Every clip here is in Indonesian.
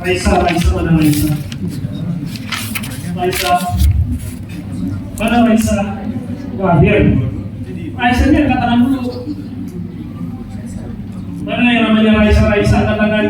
Raisa, mana Raisa? Mana Raisa? Wah, dia. Raisa-nya angkat tangan dulu. Mana yang namanya Raisa, angkat tangan.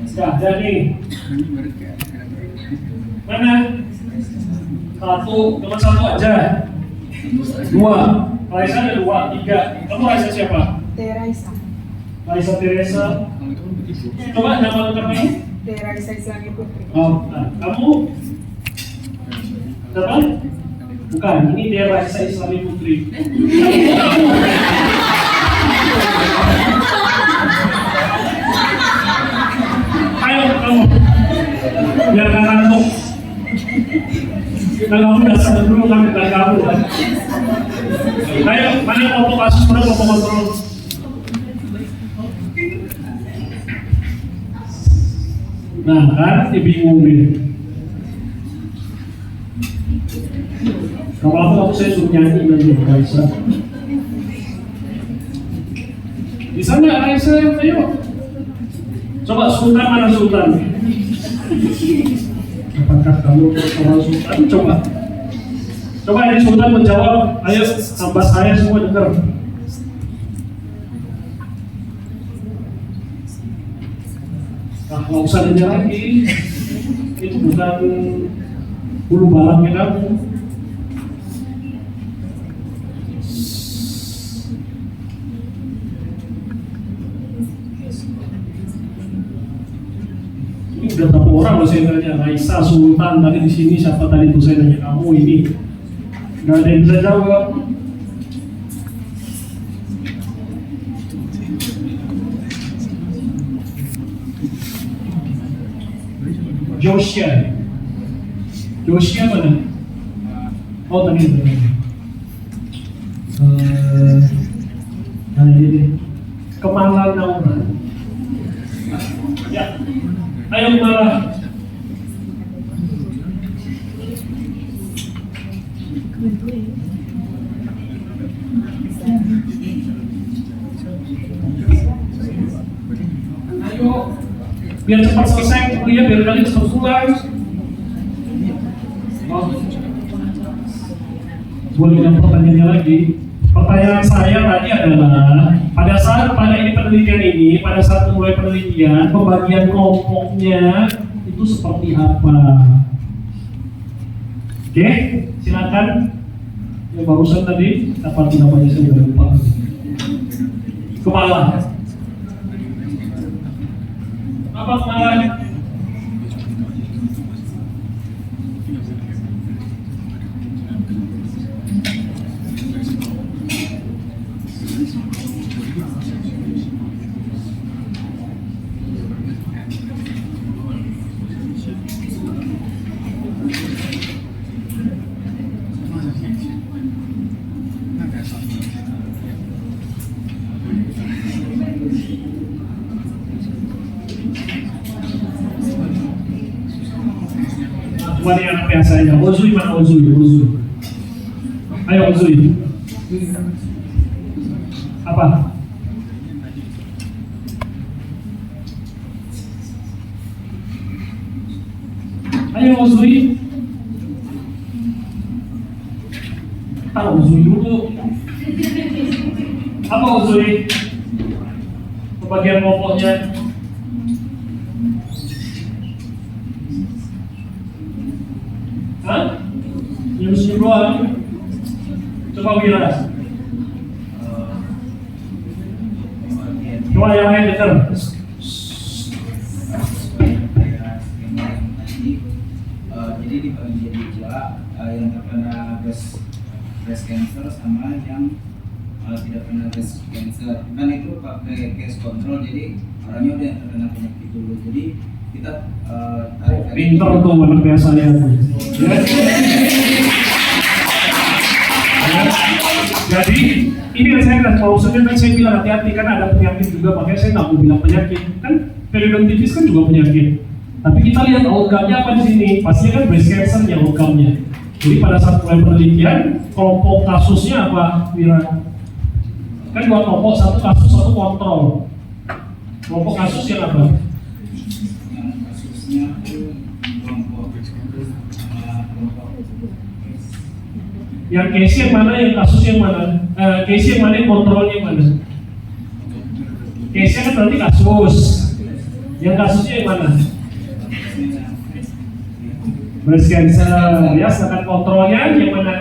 Sudah ada nih. Mana? Cuma satu aja. Dua. Raisa ada 2, 3. Kamu Raisa siapa? Teresa. Raisa Teresa. Coba nama lengkapnya. Teresa Islami Putri. Oh, nah, kamu siapa? Bukan, ini Teresa Islami Putri. Ayo kamu, biar nggak ngantuk. Nah, kamu dasar dulu kami dari kamu kan. Ayo, mana kelompok kasus, mana kelompok kontrol? Nah kan, dibingungin. Kalau saya suruh nyanyi nanti Raisa. Bisa nggak Raisa? Ayo. Coba Sultan, mana Sultan? Apakah kamu soal Sultan? Coba ini Sultan menjawab. Ayo, tambah saya semua dengar. Nah, nggak usah nanya lagi. Itu bukan bulu balangnya kamu. Ini udah berapa orang loh saya nanya. Raisa, Sultan, tadi di sini siapa tadi tuh saya nanya kamu ini. Nggak ada yang bisa jawab. Joshua mana? Oh tadi itu. Nah ini Kemala Naura. Ya, ayo Kemala. Ayo, biar cepat selesai kuliah, biar kalian cepat pulang. Boleh yang pertanyaannya lagi. Pertanyaan saya tadi adalah pada saat mulai penelitian, pembagian kelompoknya itu seperti apa? Oke, silakan. Yang barusan tadi apa namanya saya sudah lupa. Kemala. Apa Kemala? Cuma yang biasanya, Ozui mana Ozui? Ayo Ozui. Apa? Ayo Ozui. Tahu Ozui dulu. Apa Ozui? Pembagian kelompoknya. Hah? Senyum doang. Coba Wira. Coba yang lain dengar. Jadi dibagi jadi 2, yang terkena breast cancer sama yang tidak kena breast cancer. Kan itu pakai case control, jadi orangnya udah terkena penyakit dulu. Jadi kita tarik. Pintar tuh anak biasanya. Jadi ini yang saya kan maksudnya kan saya bilang hati-hati kan ada penyakit juga, makanya saya nggak mau bilang penyakit kan periodontitis kan juga penyakit. Tapi kita lihat outcome-nya apa di sini, pastinya kan breast cancer yang outcome-nya. Jadi pada saat mulai penelitian kelompok kasusnya apa Wira? Kan 2 kelompok, 1 kasus 1 kontrol. Kelompok kasus yang apa? Yang case yang mana, yang kasus yang mana? Case yang mana, yang kontrolnya yang mana? Case-nya kan berarti kasus. Yang kasusnya yang mana? Breast cancer, ya. Sedangkan kontrolnya yang mana?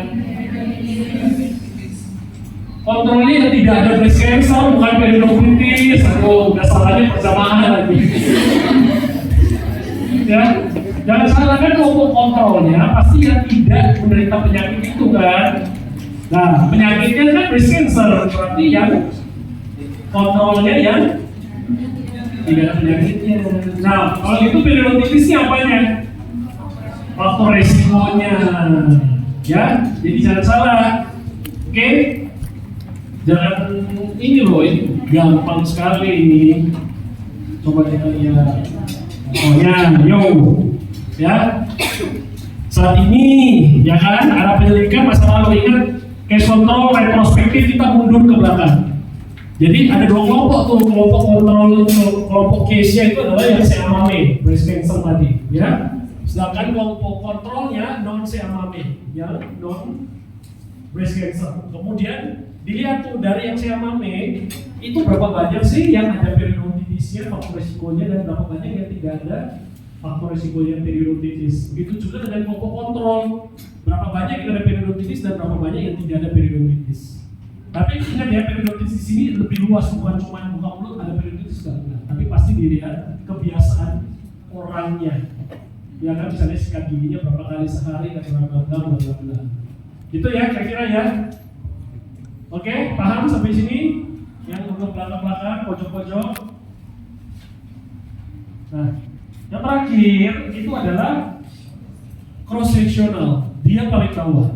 Kontrolnya yang tidak ada breast cancer, bukan periodontitis. Aduh, udah salahnya berjamaah lagi. Ya, jangan salahkan untuk kontrolnya pasti yang tidak menderita penyakit itu kan. Nah, penyakitnya kan breast cancer, berarti yang kontrolnya yang tidak ada penyakitnya. Nah, kalau itu periodontitisnya apanya? Faktor resikonya, ya. Jadi jangan salah, oke? Jangan ini loh, ini gampang sekali ini. Coba kita lihat. Pokoknya, yo, ya. Saat ini, ya kan, ada penyelidikan masa lalu, ingat case control retrospektif kita mundur ke belakang. Jadi ada dua kelompok tuh, kelompok kontrol itu, kelompok case-nya itu adalah yang seamame, breast cancer tadi, ya. Sedangkan kelompok kontrolnya non seamame, ya, non breast cancer. Kemudian dilihat tuh dari yang seamame itu berapa banyak sih yang ada periodontitisnya, faktor resikonya, dan berapa banyak yang tidak ada faktor resikonya periodontitis. Begitu juga dengan kelompok kontrol, berapa banyak yang ada periodontitis dan berapa banyak yang tidak ada periodontitis. Tapi ingat ya, periodontitis di sini lebih luas, bukan cuma buka mulut ada periodontitis enggak. Tapi pasti dilihat kebiasaan orangnya. Ya kan, misalnya sikat giginya berapa kali sehari, atau berapa bla. Itu ya kira-kira ya. Oke, paham sampai sini? Yang untuk belakang-belakang, pojok-pojok. Nah, yang terakhir itu adalah cross sectional. Dia paling bawah,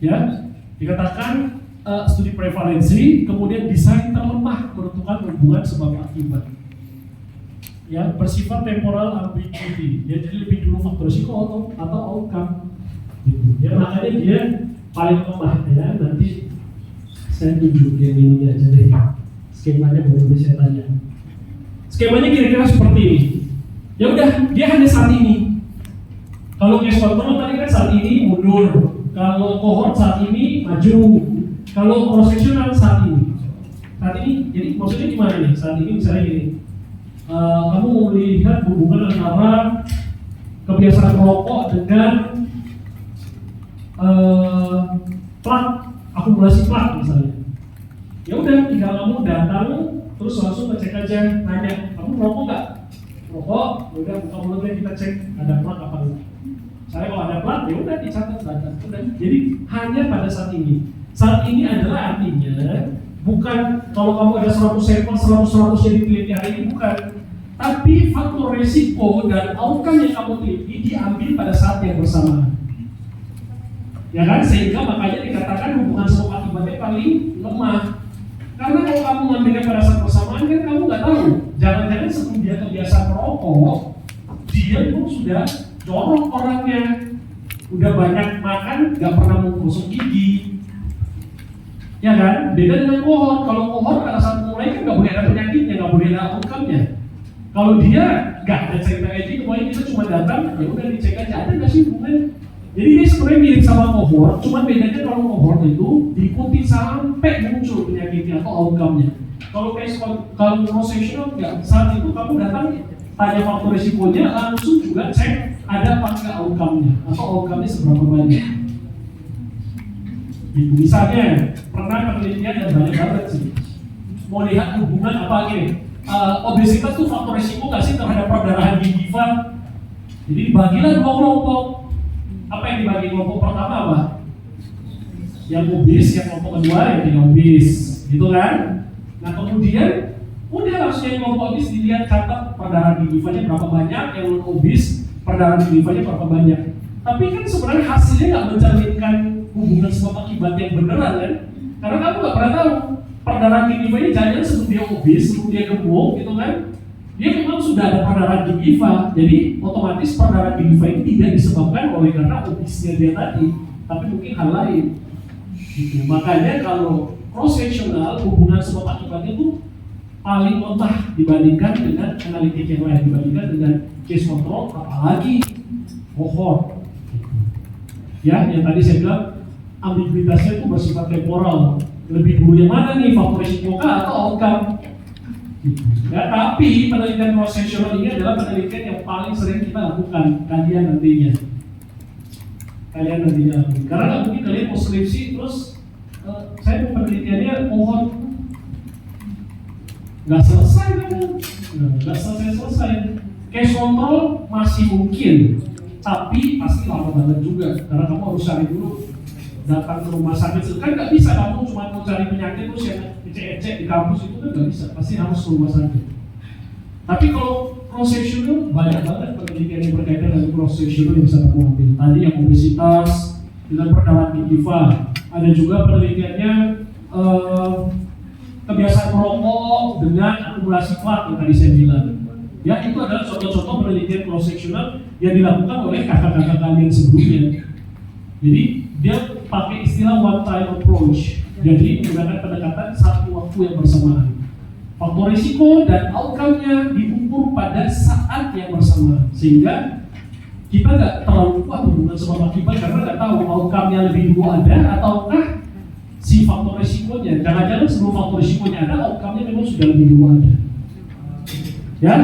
ya. Dikatakan studi prevalensi, kemudian desain terlemah menentukan hubungan sebab akibat. Ya, bersifat temporal ambiguity. Ya, jadi lebih dulu faktor risiko atau outcome. Gitu. Ya, makanya dia paling lemah ya. Nanti saya tunjuk yang ini aja deh. Skemanya baru saya tanya. Skemanya kira-kira seperti ini. Ya udah, dia hanya saat ini. Kalau case control tadi kan saat ini mundur. Kalau cohort saat ini maju. Kalau cross sectional saat ini. Saat ini, jadi maksudnya gimana nih? Saat ini misalnya gini. Kamu mau melihat hubungan antara kebiasaan merokok dengan plak, akumulasi plak misalnya. Ya udah, tinggal kamu datang terus langsung ngecek aja, nanya, kamu merokok nggak? Merokok, ya udah buka mulutnya kita cek ada plak apa enggak. Saya kalau ada plak, ya udah dicatat data. Jadi hanya pada saat ini. Saat ini adalah artinya bukan kalau kamu ada 100 sampel, 100 yang diteliti hari ini, bukan. Tapi faktor resiko dan outcome yang kamu teliti diambil pada saat yang bersamaan. Ya kan? Sehingga makanya dikatakan hubungan sebab akibatnya paling lemah. Karena kalau kamu ngambilnya pada saat bersamaan kan kamu nggak tahu. Jangan-jangan sebelum dia kebiasaan merokok, dia pun sudah jorok orangnya. Udah banyak makan, nggak pernah mau gosok gigi. Ya kan? Beda dengan kohort. Kalau kohort pada saat mulai kan nggak boleh ada penyakitnya, nggak boleh ada outcome-nya. Kalau dia nggak ada cerita kayak gitu, pokoknya kita cuma datang, ya udah dicek aja ada nggak sih hubungan. Jadi dia sebenarnya mirip sama kohort, cuma bedanya kalau kohort itu diikuti sampai muncul penyakitnya atau outcome-nya. Kalau cross sectional nggak, saat itu kamu datang tanya faktor risikonya, langsung juga cek ada apa nggak outcome-nya atau outcome-nya seberapa banyak. Gitu. Misalnya pernah penelitian yang banyak banget sih, mau lihat hubungan apa gini, obesitas tuh faktor risiko nggak sih terhadap perdarahan gigi giva? Jadi dibagilah dua kelompok. Apa yang dibagi kelompok pertama apa? Yang obes, yang kelompok kedua yang tidak obes, gitu kan? Nah kemudian udah langsung yang kelompok obes dilihat catat perdarahan gigi givanya berapa banyak, yang non obes perdarahan gigi givanya berapa banyak. Tapi kan sebenarnya hasilnya nggak mencerminkan hubungan sebab akibat yang beneran kan? Karena kamu nggak pernah tahu perdarahan gigi giva ini jangan sebelum dia obes, sebelum dia gemuk, gitu kan? Dia memang sudah ada perdarahan gigi giva, jadi otomatis perdarahan gigi giva ini tidak disebabkan oleh karena obesnya dia tadi, tapi mungkin hal lain. Gitu. Makanya kalau cross sectional hubungan sebab akibatnya itu paling lemah dibandingkan dengan analitik yang lain, dibandingkan dengan case control, apalagi cohort. Ya, yang tadi saya bilang ambiguitasnya itu bersifat temporal. Lebih dulu yang mana nih, faktor risiko kah atau outcome? Ya, tapi penelitian cross-sectional ini adalah penelitian yang paling sering kita lakukan kalian nantinya. Karena nggak mungkin kalian mau skripsi terus saya mau penelitiannya pohon nggak selesai kan? Nggak selesai. Case control masih mungkin, tapi pasti lama banget juga karena kamu harus cari dulu, datang ke rumah sakit kan nggak bisa kamu cuma mau cari penyakit terus ya cek di kampus itu kan nggak bisa, pasti harus ke rumah sakit. Tapi kalau cross-sectional banyak banget penelitian yang berkaitan dengan cross-sectional yang bisa kamu ambil. Tadi yang obesitas dengan perdarahan gingiva, ada juga penelitiannya kebiasaan merokok dengan akumulasi plaque yang tadi saya bilang. Ya, itu adalah contoh-contoh penelitian cross-sectional yang dilakukan oleh kakak-kakak kalian sebelumnya. Jadi dia pakai istilah one-time approach. Jadi menggunakan pendekatan satu waktu yang bersamaan. Faktor risiko dan outcome-nya diukur pada saat yang bersamaan, sehingga kita nggak terlalu kuat hubungan sebab akibat karena nggak tahu outcome-nya lebih dulu ada ataukah si faktor risikonya. Jangan-jangan sebelum faktor risikonya ada, outcome-nya memang sudah lebih dulu ada. Ya,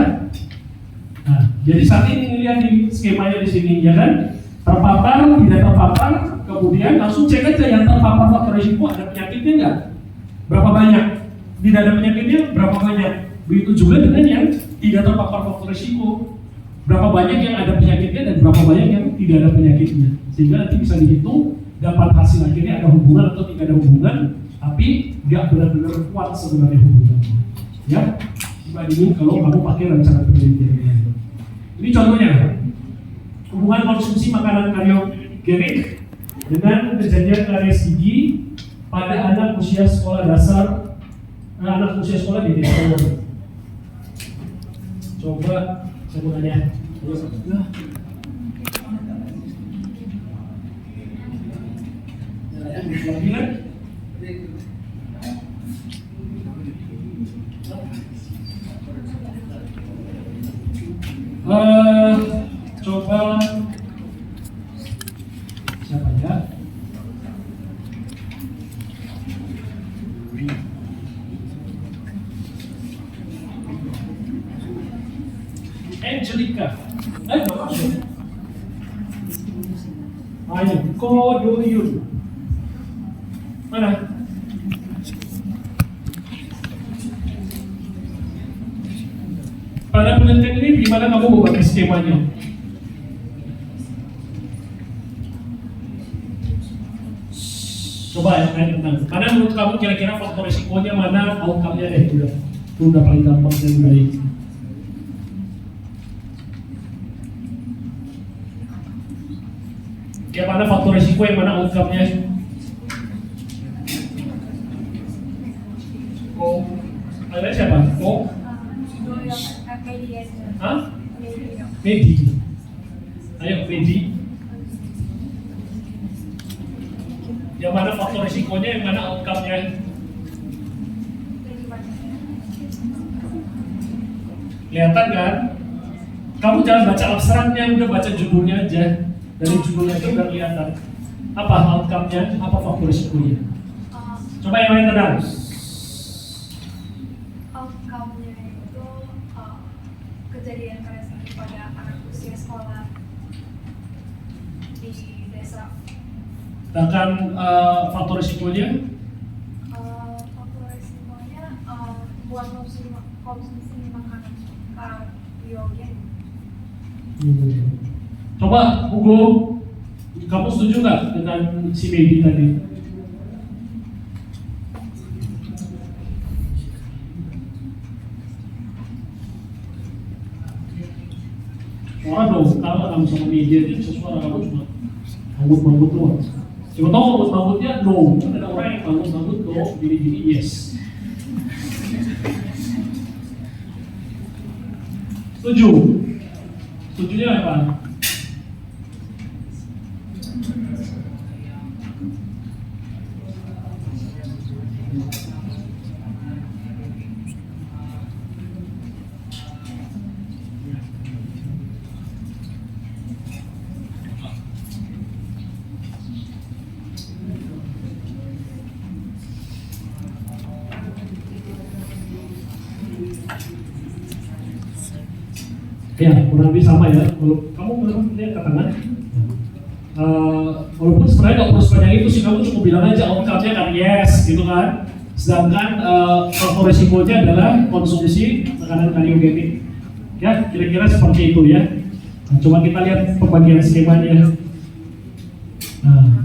nah, jadi saat ini lihat di skemanya di sini, ya kan? Terpapar, tidak terpapar, kemudian langsung cek aja yang terpapar faktor risiko ada penyakitnya nggak? Berapa banyak? Tidak ada penyakitnya, berapa banyak? Begitu juga dengan yang tidak terpapar faktor risiko. Berapa banyak yang ada penyakitnya dan berapa banyak yang tidak ada penyakitnya. Sehingga nanti bisa dihitung, dapat hasil akhirnya ada hubungan atau tidak ada hubungan, tapi nggak benar-benar kuat sebenarnya hubungannya. Ya, dibandingin kalau kamu pakai rencana penelitian. Ini contohnya, hubungan konsumsi makanan karbohidrat dengan kejadian karies gigi pada anak usia sekolah dasar, anak usia sekolah di desa. Coba saya mau tanya. Lagi kan? Coba siapa ya? Angelica. Bagus. Ayo, Kodoyun. Mana? Pada penelitian ini gimana kamu membagi skemanya? Coba ya, mana menurut kamu kira-kira faktor risikonya mana, outcome-nya deh udah paling gampang dan baik. Yang mana faktor risiko, yang mana outcome-nya? Oh, ada siapa? Oh, hah? Medi. Ayo Medi. Yang mana faktor risikonya, yang mana outcome-nya? Kelihatan kan? Kamu jangan baca abstraknya, udah baca judulnya aja. Dari judulnya itu udah kelihatan apa outcome-nya, apa faktor risikonya. Coba yang lain tenang. Outcome-nya itu kejadian karies gigi pada anak usia sekolah di desa. Sedangkan faktor risikonya? Faktor risikonya buat konsumsi makanan karbohidrat. Coba Hugo, kamu setuju nggak dengan si Medi tadi? Suara dong, kalau kamu sama media itu suara kamu cuma mabut-mabut doang. Coba tahu mabut-mabutnya no, kan ada orang yang mabut-mabut no, gini-gini yes. Setuju? Setujunya apa? Ya, kurang lebih sama ya. Kalau kamu lihat ke tengah, walaupun sebenarnya nggak perlu sebanyak itu sih, kamu cukup bilang aja outcome-nya kan yes, gitu kan. Sedangkan faktor resikonya adalah konsumsi makanan kariogenik. Ya, kira-kira seperti itu ya. Nah, coba kita lihat pembagian skemanya. Nah,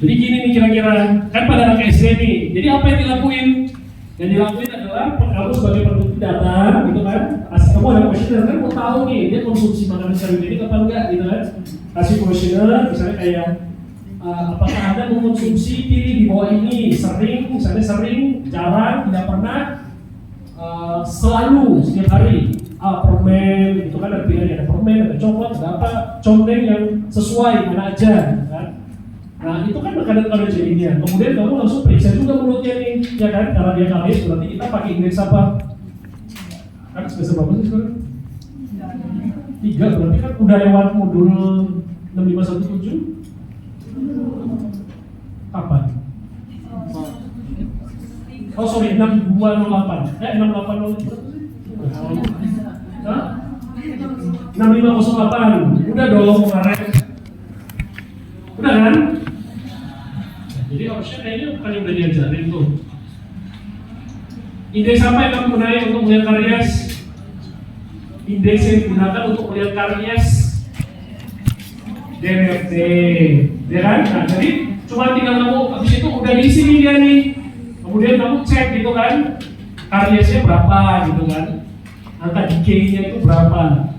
jadi gini nih kira-kira, kan pada anak SD nih. Jadi apa yang dilakuin? Yang dilakuin adalah kamu sebagai peneliti data, gitu kan? Kasih kamu ada questionnaire kan, mau tahu nih dia konsumsi makanan kariogenik apa enggak, gitu kan? Kasih questionnaire, misalnya kayak apakah Anda mengkonsumsi pilih di bawah ini, sering, misalnya sering, jarang, tidak pernah, selalu, setiap hari. Permen, itu kan ada pilihan, ada permen, ada coklat, ada apa, contoh yang sesuai, mana aja, kan? Nah itu kan makanan kariogeniknya. Kemudian kamu langsung periksa juga mulutnya nih, ya kan? Karena dia kalis, berarti kita pakai indeks apa? Kan semester berapa sih sekarang? 3, berarti kan udah lewat modul 6517. Kapan? Oh sorry, 6208. 6808. 6508. Udah dong kemarin. Udah kan? Jadi harusnya kayaknya bukan yang udah diajarin tuh. Indeks apa yang kamu gunakan untuk melihat karies? Indeks yang digunakan untuk melihat karies DMFT, ya kan? Nah, jadi cuma tinggal kamu habis itu udah diisi nih dia nih. Kemudian kamu cek gitu kan, kariesnya berapa gitu kan? Angka decay-nya itu berapa?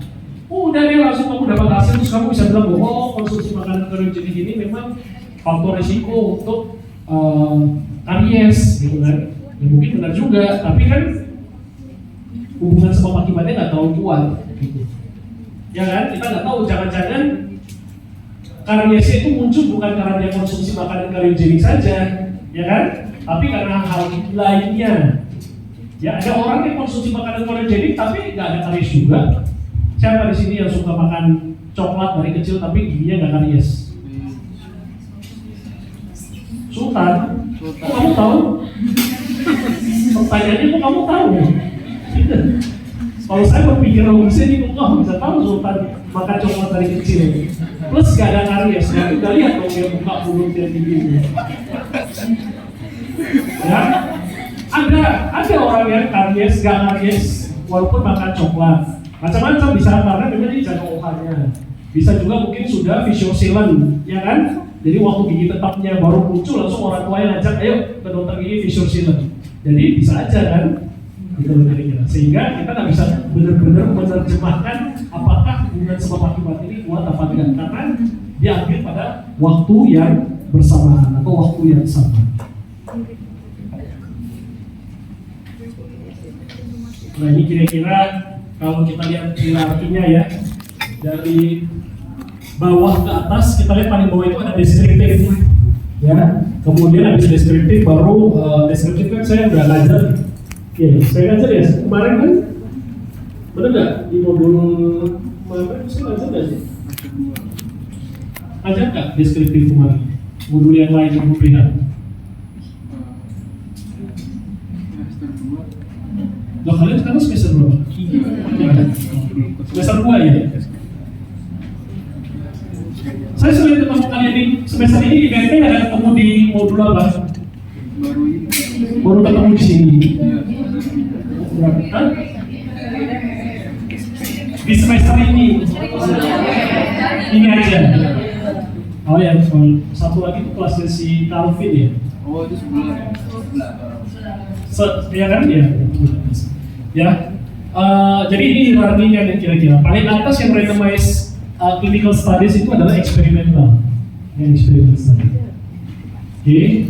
Udah deh langsung kamu dapat hasil, terus kamu bisa bilang bahwa konsumsi makanan kariogenik ini memang faktor risiko untuk karies gitu kan. Ya mungkin benar juga, tapi kan hubungan sebab akibatnya nggak terlalu kuat gitu. Ya kan, kita nggak tahu, jangan-jangan kariesnya itu muncul bukan karena dia konsumsi makanan kariogenik saja, ya kan? Tapi karena hal lainnya. Ya ada orang yang konsumsi makanan kariogenik tapi nggak ada karies juga. Siapa di sini yang suka makan coklat dari kecil tapi giginya nggak karies? Sultan, kok kamu tahu? Pertanyaannya kok kamu tahu? Kalau saya berpikir logis ini, kok kamu bisa tahu Sultan makan coklat dari kecil? Plus nggak ada karies, ya udah lihat dong dia buka mulutnya gini. Ya, ada orang yang karies, nggak karies, walaupun makan coklat. Macam-macam bisa karena memang ini jaga OH-nya. Bisa juga mungkin sudah Fischer-Sillen, ya kan? Jadi waktu gigi tetapnya baru muncul langsung orang tua yang ngajak, ayo ke dokter gigi Fischer-Sillen. Jadi bisa aja kan? Gitu kira-kira. Sehingga kita nggak bisa benar-benar menerjemahkan apakah hubungan sebab akibat ini kuat apa tidak, karena diambil pada waktu yang bersamaan atau waktu yang sama. Nah ini kira-kira kalau kita lihat hierarkinya ya, dari bawah ke atas kita lihat paling bawah itu ada deskriptif, ya. Kemudian habis deskriptif baru deskriptif kan saya udah ngajar, ya saya ngajar ya kemarin kan, benar nggak di modul kemarin saya ngajar nggak sih? Ngajar nggak deskriptif kemarin? Modul yang lain yang berbeda? Loh kalian sekarang semester berapa? Semester 2 ya? Saya sering ketemu kalian di semester ini di BMP ada ketemu di modul apa? Baru ketemu di sini. Hah? Di semester ini. Ini aja. Oh ya, satu lagi itu kelasnya si Calvin ya? Oh itu sebelah. Ya kan ya? Ya, jadi ini hierarkinya nih kira-kira. Paling atas yang randomized clinical studies itu adalah eksperimental. Yang eksperimental study. Oke.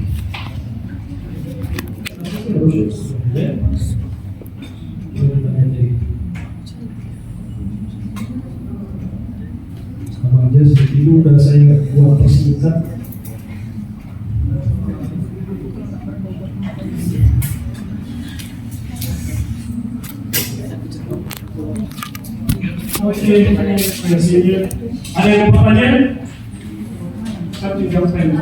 Sama aja itu udah saya buat persingkat. Oke, kasih. Ada yang mau tanya? Satu jam pen.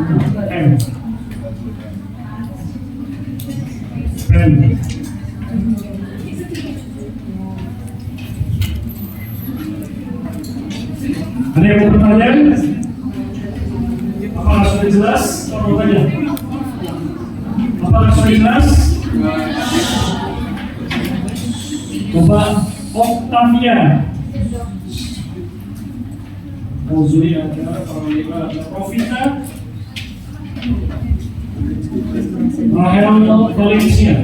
Ada yang mau bertanya? Apakah sudah jelas? Apa tanya? Apakah sudah jelas? Coba Octavia. Zuri ada, Carolina ada, Profita, Rahel Valencia,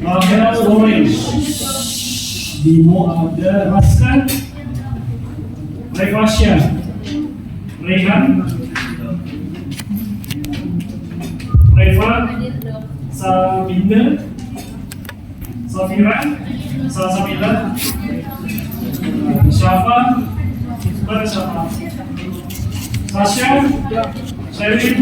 Rahel Orange, Bimo ada, Raskan, Revasya, Rehan, Reva, Sabina, Safira, Salsabila, Syafa, mana Syafa? Sasha, Sherin,